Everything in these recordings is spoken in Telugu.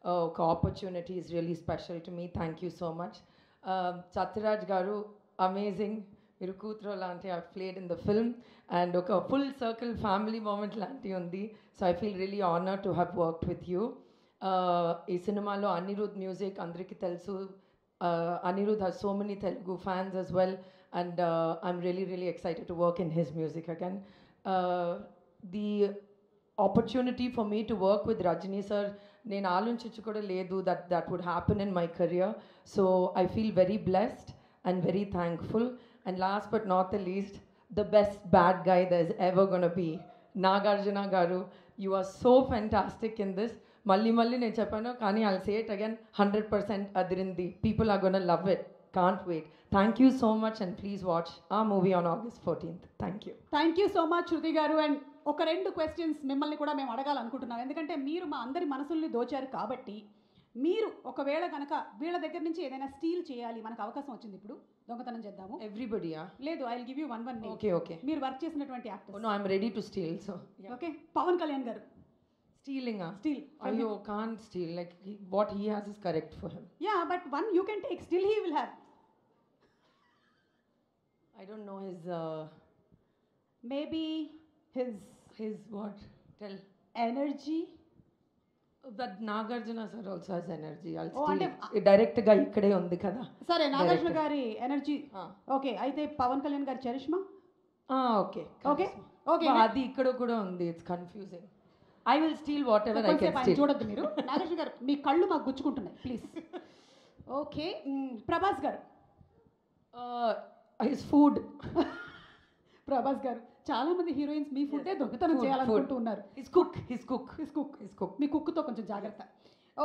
ఒక opportunity is really special to me. Thank you so much. Sathyaraj గారు అమేజింగ్. మీరు కూతురు లాంటి I played in the film and ఒక ఫుల్ సర్కిల్ ఫ్యామిలీ మూమెంట్ లాంటివి ఉంది. So I feel really honour to have worked with you. ఈ సినిమాలో అనిరుద్ మ్యూజిక్ అందరికీ తెలుసు. Anirudh has so many Telugu fans as well, and I'm really, really excited to work in his music again. The opportunity for me to work with Rajini sir, నేను ఆలోచించి కూడా లేదు that would happen in my career. So I feel very blessed and very thankful. And last but not the least, the best bad guy there's ever going to be, Nagarjuna garu. You are so fantastic in this. మళ్ళీ నేను చెప్పాను కానీ I'll say it again, 100% Adirindi. People are going to love it. Can't wait. Thank you so much and please watch our movie on August 14th. Thank you. Thank you so much శృతి గారు. అండ్ ఒక 2 క్వశ్చన్స్ మిమ్మల్ని కూడా మేము అడగాలనుకుంటున్నాం. ఎందుకంటే మీరు మా అందరి మనసుల్ని దోచారు కాబట్టి మీరు ఒకవేళ కనుక వీళ్ళ దగ్గర నుంచి ఏదైనా స్టీల్ చేయాలి, మనకు అవకాశం వచ్చింది, ఇప్పుడు దొంగతనం చేద్దాము. Everybody, లేదు, I will give you one name. Okay. మీరు వర్క్ చేసినటువంటి actor. No, I'm ready to steal. So okay, Pawan Kalyan garu. Stealing, Steal. Ayo, can't steal. Like what he has is correct for him. Yeah, but one you can take. Still he will have. I don't know his. Maybe his what? Tell. Energy. But Nagarjuna sir also has energy. I'll Oh, steal it. Direct గా ఇక్కడే ఉంది కదా. సరే, నాగార్జున గారి ఎనర్జీ. ఓకే, అయితే పవన్ కళ్యాణ్ గారి చరిష్మా. ఓకే. అది ఇక్కడ కూడా ఉంది. It's confusing. I will steal whatever I can steal. చూడొద్దు మీరు. నాగార్జున గారు, మీ కళ్ళు మాకు గుచ్చుకుంటున్నాయి, ప్లీజ్. ఓకే, ప్రభాస్ గారు. His food. ప్రభాస్ గారు, చాలా మంది హీరోయిన్స్ మీ ఫుడ్డే దొంగతనం చేయాలనుకుంటూ ఉన్నారు. His cook. మీ కుక్తో కొంచెం జాగ్రత్త.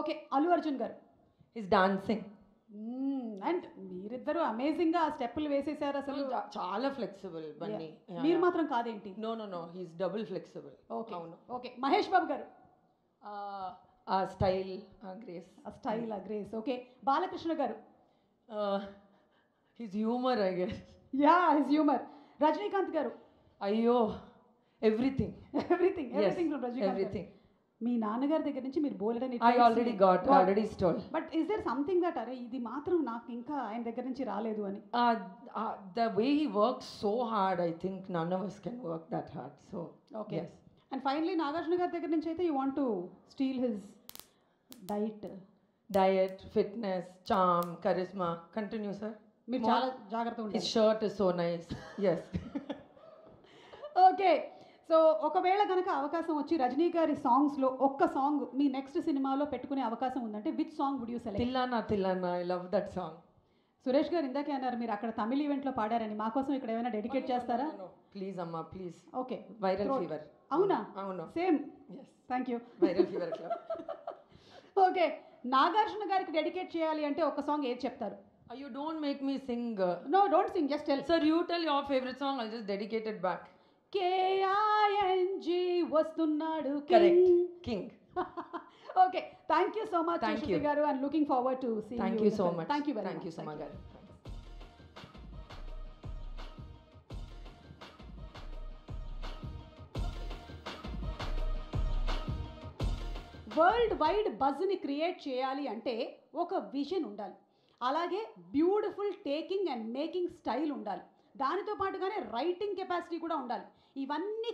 ఓకే, అల్లు అర్జున్ గారు. His dancing. అండ్ మీరిద్దరు అమేజింగ్ గా స్టెప్పులు వేసేసారు. అసలు చాలా ఫ్లెక్సిబుల్ బన్నీ. మీరు మాత్రం కాదేంటి? No he's double flexible. Okay, Mahesh Babu గారు. ఆ స్టైల్, ఆ గ్రేస్. ఓకే, బాలకృష్ణ గారు. His humour, I guess. Yeah, his humour. Rajinikanth గారు. అయ్యో, ఎవ్రీథింగ్ రజనీకాంత్. మీ నాన్నగారి దగ్గర నుంచి మీరు బోలెడని I already stole. But is there something that అరే ఇది మాత్రం నాకు ఇంకా ఆయన దగ్గర నుంచి రాలేదు అని? The way he works so hard, I think none of us can work that hard. So okay, yes. And finally, Nagarjuna గారి దగ్గర నుంచి అయితే you want to steal his diet, fitness, charm, charisma. Continue, sir. మీరు చాలా జాగ్రత్తగా ఉండాలి. His shirt is so nice. Yes. Okay, so ఒకవేళ కనుక అవకాశం వచ్చి రజనీ గారి సాంగ్స్లో ఒక్క సాంగ్ మీ నెక్స్ట్ సినిమాలో పెట్టుకునే అవకాశం ఉందంటే which song would you select? Thillana, I love that song. Suresh garu ఇందాకే అన్నారు మీరు అక్కడ తమిళ ఈవెంట్లో పాడారని, మా కోసం ఇక్కడ ఏమైనా డెడికేట్ చేస్తారా? ప్లీజ్ అమ్మా, ప్లీజ్. Okay, viral fever. అవునా? అవును, same. Thank you. Viral fever club. Okay, Nagarjuna గారికి డెడికేట్ చేయాలి అంటే ఒక సాంగ్ ఏది చెప్తారు? You don't make me sing. No, don't sing, just tell. Sir, you tell your favorite song, I'll just dedicate it back. K-I-N-G వస్తున్నాడు king. Okay, thank you so much Shruti garu, and looking forward to seeing you. Thank you so much. Thank you very much. Thank you so much. World wide బజ్ని క్రియేట్ చేయాలి అంటే ఒక విజన్ ఉండాలి, అలాగే beautiful taking and making style ఉండాలి, దానితో పాటుగానే రైటింగ్ కెపాసిటీ కూడా ఉండాలి. ఇవన్నీ